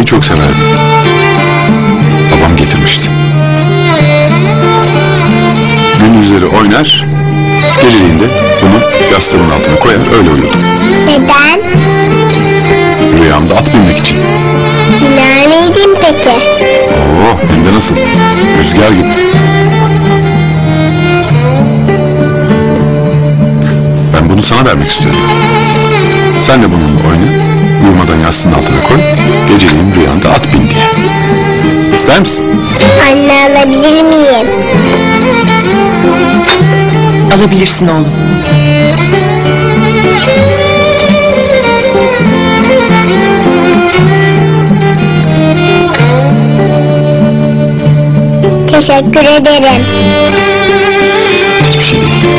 çok severdim. Babam getirmişti. Gündüzleri oynar, geceliğinde bunu yastığımın altına koyar, öyle uyurdum. Neden? Rüyamda at binmek için. Biner miydin peki? Oo, hem de nasıl? Rüzgar gibi. Ben bunu sana vermek istiyorum. Sen de bununla oyna, uyumadan yastığın altına koy, geceliğin rüyanda at bin diye. İster misin? Anne, alabilir miyim? Alabilirsin oğlum. Teşekkür ederim. Hiçbir şey değil.